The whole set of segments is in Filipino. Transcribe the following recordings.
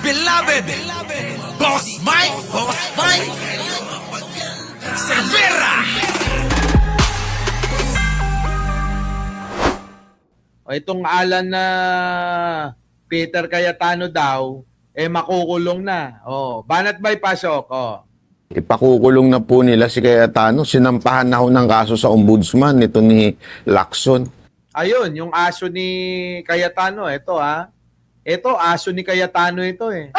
beloved Boss Mike Cervera. O itong Alan na Peter Cayetano daw, makukulong na. Banat ba'y pasok? Ipakukulong na po nila si Cayetano. Sinampahan na ho ng kaso sa ombudsman nito ni Lacson. Ayun, yung aso ni Cayetano, ito ha. Ito, aso ni Cayetano ito eh.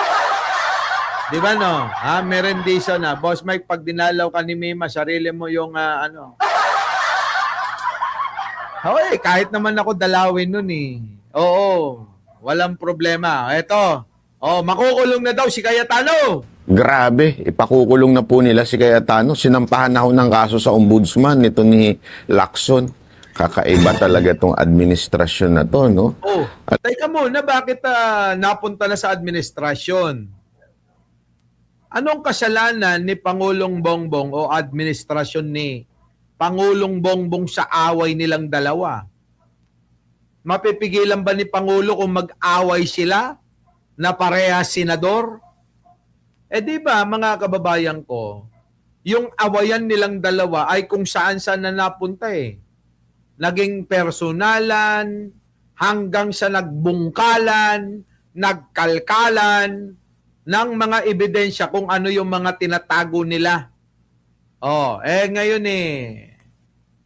Di ba no? May rendition na. Boss Mike, pag dinalaw ka ni Mima, sarili mo yung Hoy, kahit naman ako dalawin nun eh. Oo, walang problema. Ito, makukulong na daw si Cayetano. Grabe, ipakukulong na po nila si Cayetano. Sinampahan na ho ng kaso sa ombudsman nito ni Lacson. Kakaiba talaga itong administrasyon na to, no? Teka muna, bakit napunta na sa administrasyon? Anong kasalanan ni Pangulong Bongbong o administrasyon ni Pangulong Bongbong sa away nilang dalawa? Mapipigilan ba ni Pangulo kung mag-away sila na parehas senador? Di ba, mga kababayan ko, yung awayan nilang dalawa ay kung saan-saan na napunta eh. Naging personalan, hanggang sa nagbungkalan, nagkalkalan ng mga ebidensya kung ano yung mga tinatago nila. Ngayon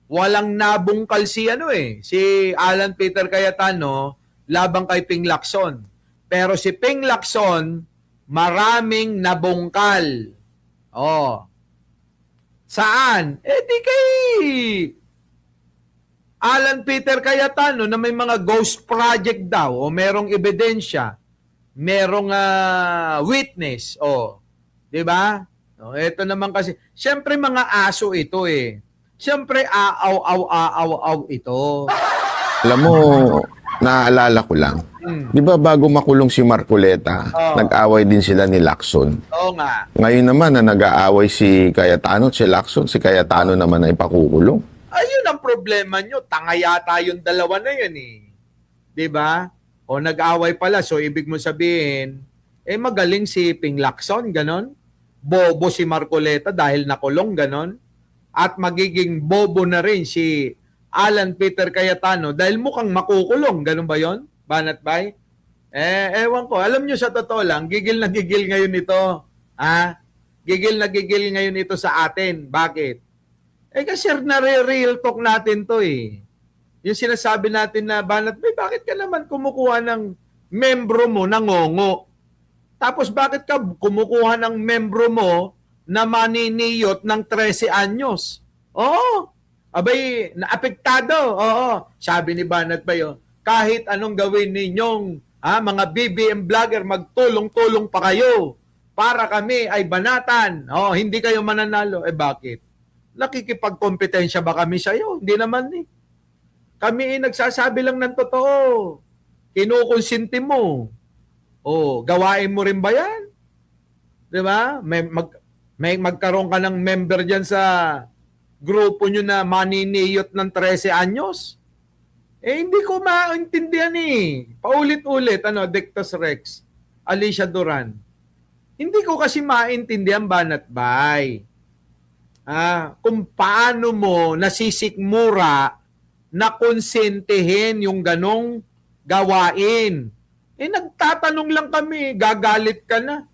walang nabungkal si si Alan Peter Cayetano labang kay Ping Lacson. Pero si Ping Lacson, maraming nabungkal. Saan? Di kay Alan Peter Cayetano na may mga ghost project daw o merong ebidensya, merong witness. Di ba? Ito naman kasi, siyempre mga aso ito eh. Siyempre aaw ito. Alam mo, naaalala ko lang. Di ba bago makulong si Marcoleta, nag-away din sila ni Lacson? Oo nga. Ngayon naman na nag-aaway si Cayetano at si Lacson, si Cayetano naman ay pakukulong. Ayun ang problema nyo. Tanga yata yung dalawa na yun eh. Diba? O nag-away pala. So, ibig mo sabihin, magaling si Ping Lacson, ganon. Bobo si Marcoleta dahil nakulong, ganon. At magiging bobo na rin si Alan Peter Cayetano dahil mukhang makukulong. Ganon ba yon? Banat bay? Ewan ko. Alam nyo sa totoo lang, gigil na gigil ngayon ito. Gigil na gigil ngayon ito sa atin. Bakit? Kasi real talk natin to eh. Yung sinasabi natin na, Banat Bay, bakit ka naman kumukuha ng membro mo na ngongo? Tapos bakit ka kumukuha ng membro mo na maniniyot ng 13 anyos? Abay, naapektado. Sabi ni Banat Bay, kahit anong gawin ninyong mga BBM vlogger, magtulong-tulong pa kayo para kami ay banatan. Hindi kayo mananalo. Bakit? Nakikipagkompetensya ba kami sa iyo? Hindi naman eh. Kami nagsasabi lang ng totoo. Kinukonsinti mo. Gawain mo rin ba yan? Di ba? May magkaroon ka ng member dyan sa grupo nyo na maniniyot ng 13 anyos. Hindi ko maintindihan eh. Paulit-ulit, Dictus Rex, Alicia Duran. Hindi ko kasi maintindihan, Banat Bay. Kung paano mo nasisikmura na konsentehin yung ganong gawain. Nagtatanong lang kami, gagalit ka na.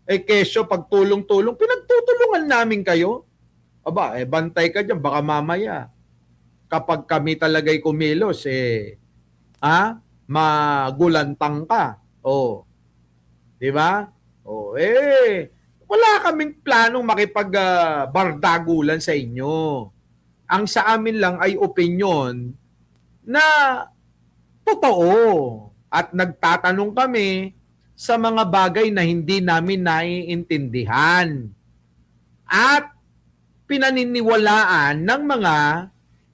Kesyo, pagtulong-tulong, pinagtutulungan namin kayo. Bantay ka dyan, baka mamaya. Kapag kami talagay kumilos, magulantang ka. Di ba? Wala kaming planong makipag-bardagulan sa inyo. Ang sa amin lang ay opinyon na totoo. At nagtatanong kami sa mga bagay na hindi namin naiintindihan. At pinaniniwalaan ng mga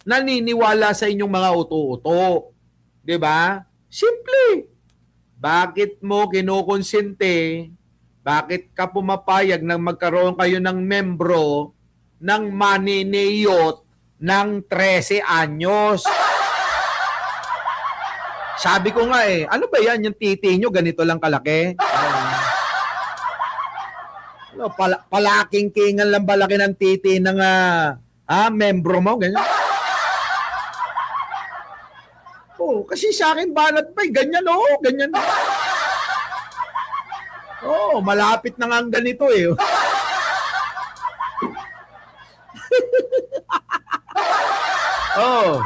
naniniwala sa inyong mga uto-uto. Diba? Simple. Bakit mo kinukonsente? Bakit ka pumapayag na magkaroon kayo ng membro ng maniniyot ng 13 anyos? Sabi ko nga ano ba yan, yung titi nyo ganito lang kalaki? No, palaking-kingan lang balaki ng titi ng membro mo, ganyan. Oh, kasi sa akin banat bay, ganyan ganyan. Oh, malapit na nga ang ganito eh. Oh.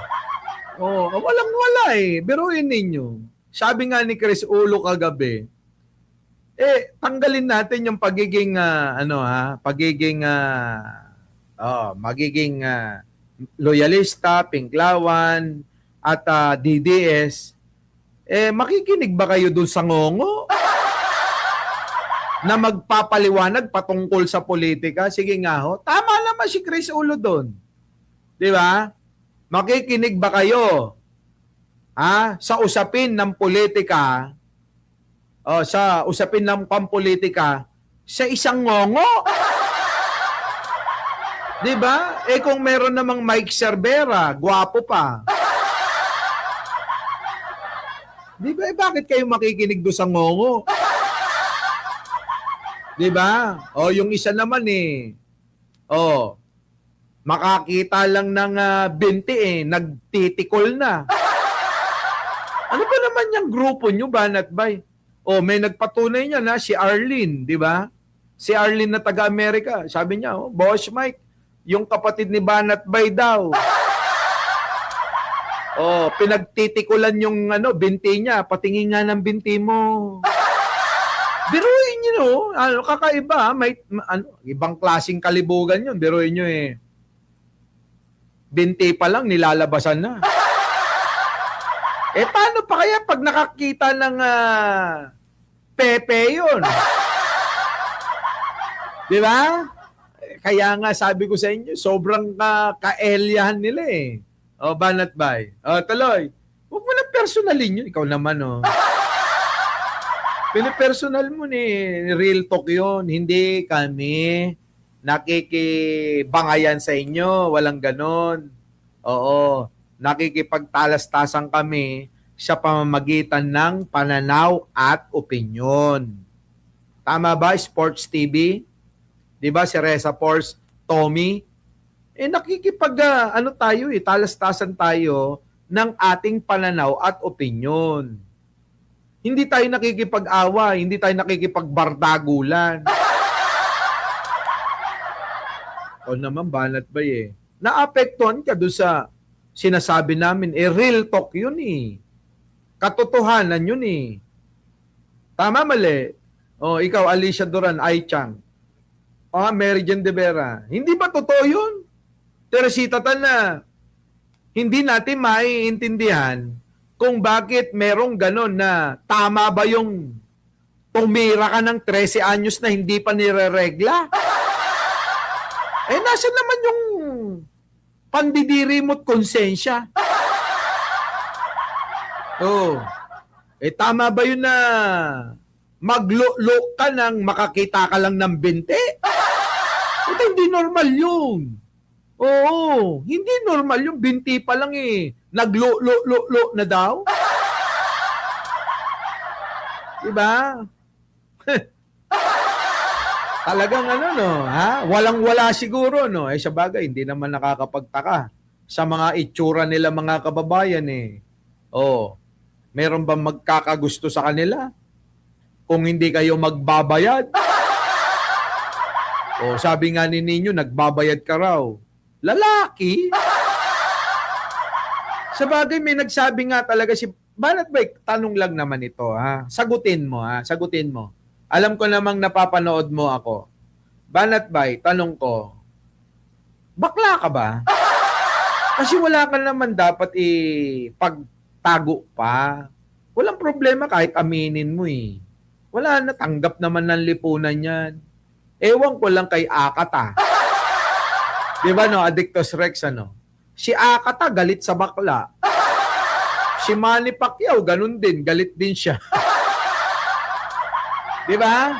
Oh, walang-wala eh. Biruin ninyo. Sabi nga ni Chris Ulo kagabi, tanggalin natin yung pagiging magiging loyalista, pinklawan at DDS. Makikinig ba kayo dun sa ngongo na magpapaliwanag patungkol sa politika? Sige nga ho. Tama naman si Chris Ulo dun. 'Di ba? Makikinig ba kayo sa usapin ng politika sa usapin ng pampolitika sa isang ngongo? 'Di ba? Kung meron namang Mike Cervera, gwapo pa. 'Di ba? Bakit kayo makikinig do sa ngongo? 'Di ba? Yung isa naman makakita lang ng binti nagtitikol na. Ano ba naman yung grupo nyo, Banat Bay? May nagpatunay niya na si Arlene, di ba? Si Arlene na taga-Amerika. Sabi niya, Boss Mike, yung kapatid ni Banat Bay daw. Pinagtitikulan yung binti niya. Patingin nga ng binti mo. Biruin nyo, kakaiba. May ibang klaseng kalibugan yun. Biruin nyo binti pa lang, nilalabasan na. Paano pa kaya pag nakakita ng Pepe yun? Di ba? Kaya nga sabi ko sa inyo, sobrang kaelyahan nila Banat Bay. Tuloy. Huwag mo na personalin yun. Ikaw naman, Pinipersonal mo real talk yun. Hindi kami nakikibangayan sa inyo, walang ganon. Oo, nakikipagtalas-tasan kami sa pamamagitan ng pananaw at opinyon. Tama ba, Sports TV? Di ba si Reza Force, Tommy? Talas-tasan tayo ng ating pananaw at opinyon. Hindi tayo nakikipag-away, hindi tayo nakikipagbardagulan. Naman, Banat Bay naapektuhan ka doon sa sinasabi namin. Real talk yun Katotohanan yun Tama, mali? Ikaw, Alicia Duran, Ai Chang. Mary Jane De Vera. Hindi ba totoo yun? Teresita Tana, hindi natin maiintindihan kung bakit merong ganon na tama ba yung tumira ka ng 13 anyos na hindi pa nireregla? Nasa naman yung pandidiri mo't konsensya? Tama ba yun na maglo-look ka nang makakita ka lang ng binte? Hindi normal yun. Oo, hindi normal yung binti pa lang naglo-lo-lo-lo na daw. Diba? Talagang walang-wala siguro, sa bagay, hindi naman nakakapagtaka sa mga itsura nila mga kababayan meron ba magkakagusto sa kanila? Kung hindi kayo magbabayad? Sabi nga ni Ninyo, nagbabayad ka raw. Lalaki? Sa bagay, may nagsabi nga talaga si Banat Bay, tanong lang naman ito, Sagutin mo, sagutin mo. Alam ko namang napapanood mo ako. Banat Bay, tanong ko, bakla ka ba? Kasi wala ka naman dapat pagtago pa. Walang problema kahit aminin mo Wala na, tanggap naman ng lipunan yan. Ewan ko lang kay Akata. Di ba Addictus Rex Si Akata galit sa bakla. Si Manny Pacquiao, ganun din, galit din siya. Di ba?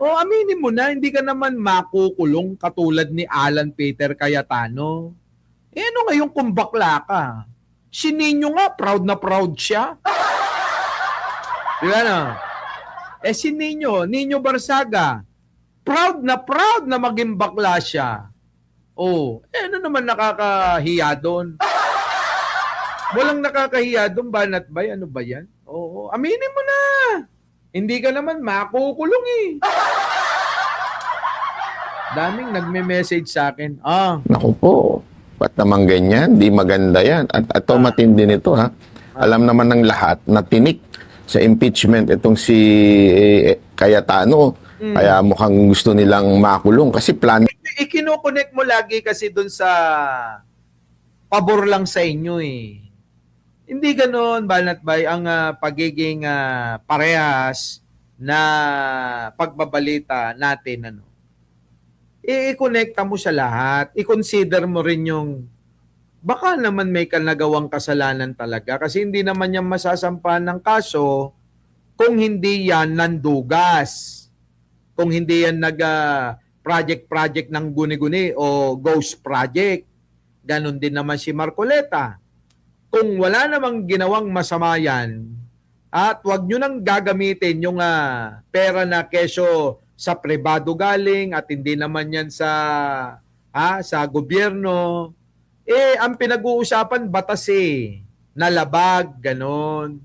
Aminin mo na, hindi ka naman makukulong katulad ni Alan Peter Cayetano. Ano ngayon kung bakla ka? Si Nino nga, proud na proud siya. Di ba Si Nino Barsaga, proud na maging bakla siya. Oh, ano naman nakakahiya doon? Walang nakakahiya doon, banat bay? Ano ba yan? Oo, aminin mo na. Hindi ka naman makukulong eh. Daming nagme-message sa akin. Naku po, ba't naman ganyan? Di maganda yan. At ito matindi nito ha. Alam naman ng lahat na tinik sa impeachment itong si Cayetano. Kaya mukhang gusto nilang makulong kasi plan. Ikino-connect mo lagi kasi dun sa pabor lang sa inyo eh. Hindi ganoon, Banat Bay, ang pagiging parehas na pagbabalita natin. I-connecta mo sa lahat. I-consider mo rin yung baka naman may nagawang kasalanan talaga kasi hindi naman yan masasampahan ng kaso kung hindi yan nandugas. Kung hindi yan project ng guni-guni o ghost project. Ganon din naman si Marcoleta. Kung wala namang ginawang masama yan, at wag nyo nang gagamitin yung pera na keso sa pribado galing at hindi naman yan sa gobyerno, ang pinag-uusapan batas nalabag, ganon.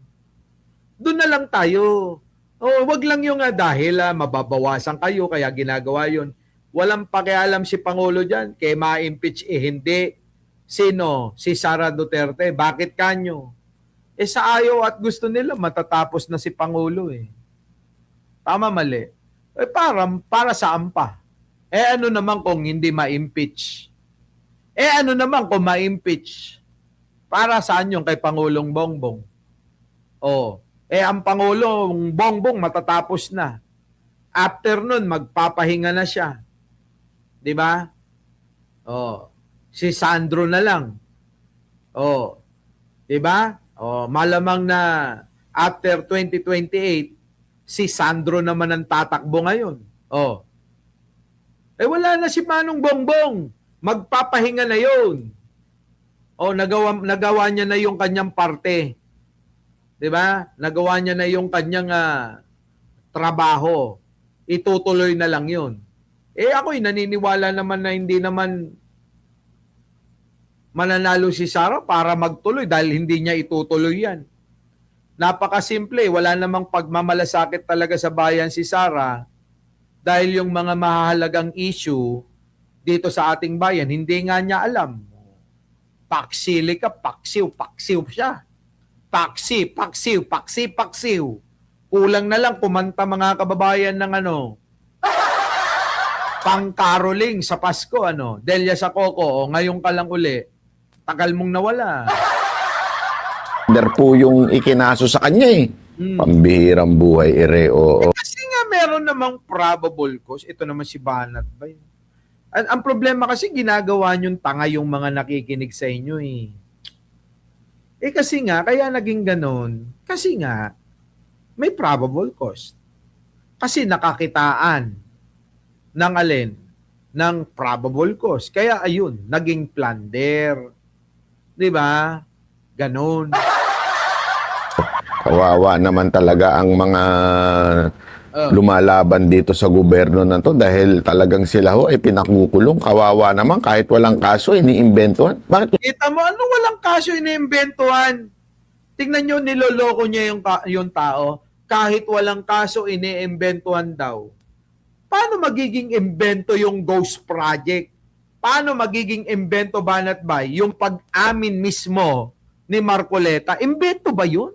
Doon na lang tayo. Wag lang yung dahil mababawasan kayo kaya ginagawa yun. Walang pakialam si Pangulo dyan, kaya ma-impeach hindi. Sino? Si Sara Duterte. Bakit kanyo? Sa ayaw at gusto nila, matatapos na si Pangulo Tama, mali. Para saan pa? Ano naman kung hindi ma-impeach? Ano naman kung ma-impeach? Para saan yung kay Pangulong Bongbong? Ang Pangulong Bongbong matatapos na. After nun, magpapahinga na siya. Di ba? Si Sandro na lang. Di ba? Malamang na after 2028, si Sandro naman ang tatakbo ngayon. Wala na si Manong Bongbong. Magpapahinga na yun. Nagawa niya na yung kanyang parte. Di ba? Nagawa niya na yung kanyang trabaho. Itutuloy na lang yun. Ako'y naniniwala naman na hindi naman mananalo si Sara para magtuloy dahil hindi niya itutuloy yan. Napakasimple, wala namang pagmamalasakit talaga sa bayan si Sara dahil yung mga mahalagang issue dito sa ating bayan, hindi nga niya alam. Paksili ka, paksiw siya. Paksiw. Kulang na lang kumanta mga kababayan ng pang-caroling sa Pasko, Delia sa Coco, ngayon ka lang uli. Tagal mong nawala. Po yung ikinaso sa kanya Pambihirang buhay, Kasi nga meron namang probable cause. Ito naman si Banat ba yun? Ang problema kasi ginagawa niyong tanga yung mga nakikinig sa inyo kasi nga, kaya naging ganon. Kasi nga, may probable cause. Kasi nakakitaan ng alin? Ng probable cause. Kaya ayun, naging plunder. Di ba? Ganon. Kawawa naman talaga ang mga lumalaban dito sa gobyerno na to dahil talagang sila ay pinakukulong. Kawawa naman kahit walang kaso, iniimbentuhan. Bakit? Kita mo, walang kaso iniimbentuhan? Tingnan nyo, niloloko niya yung tao. Kahit walang kaso, iniimbentuhan daw. Paano magiging imbento yung ghost project? Paano magiging imbento, Banat Bay? Yung pag-amin mismo ni Marcoleta, imbento ba yun?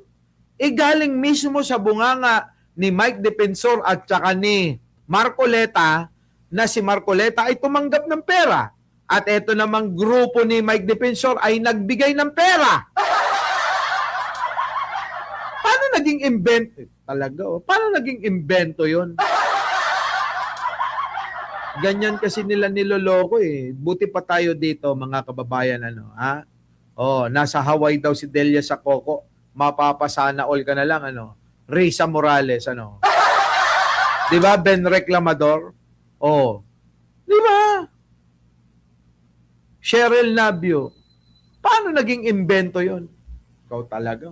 Galing mismo sa bunganga ni Mike Defensor at saka ni Marcoleta na si Marcoleta ay tumanggap ng pera. At eto namang grupo ni Mike Defensor ay nagbigay ng pera. Paano naging invento? Talaga, paano naging invento yun? Ganyan kasi nila niloloko Buti pa tayo dito, mga kababayan, nasa Hawaii daw si Delia sa Coco. Mapapasana all ka na lang, Risa Morales, Di ba, Ben Reclamador? Di ba? Cheryl Nabio. Paano naging invento yon? Ikaw talaga.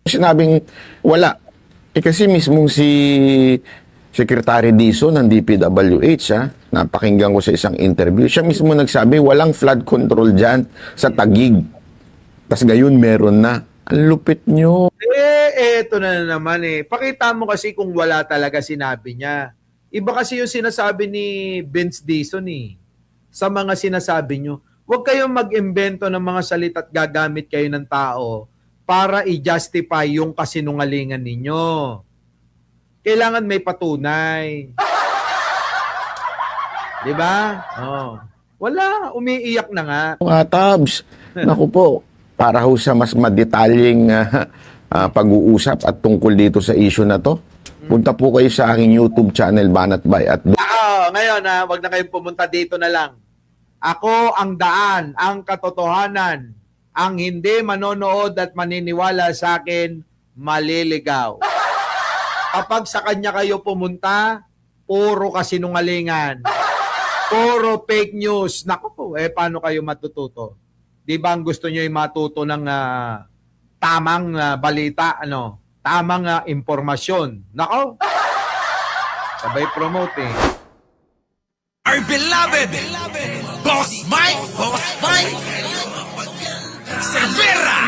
Sinabing wala. Kasi mismong si Secretary Dizon ng DPWH, napakinggan ko sa isang interview. Siya mismo nagsabi, walang flood control dyan sa Taguig. Tas gayon meron na. Ang lupit nyo. Eto na naman Pakita mo kasi kung wala talaga sinabi niya. Iba kasi yung sinasabi ni Vince Dizon sa mga sinasabi nyo. Huwag kayong mag-imbento ng mga salita at gagamit kayo ng tao para i-justify yung kasinungalingan ninyo. Kailangan may patunay. Di ba? Oh. Wala, umiiyak na nga. Mga tabs, naku po, para ho sa mas madetalyeng pag-uusap at tungkol dito sa issue na to, punta po kayo sa aking YouTube channel, Banat Bay. At Ngayon, wag na kayong pumunta dito na lang. Ako ang daan, ang katotohanan, ang hindi manonood at maniniwala sa akin, maliligaw. Kapag sa kanya kayo pumunta, puro kasinungalingan. Puro fake news. Naku po, paano kayo matututo? Di ba ang gusto nyo yung matuto ng tamang balita, tamang impormasyon? Nako, sabay promote Our beloved Boss Mike Cervera.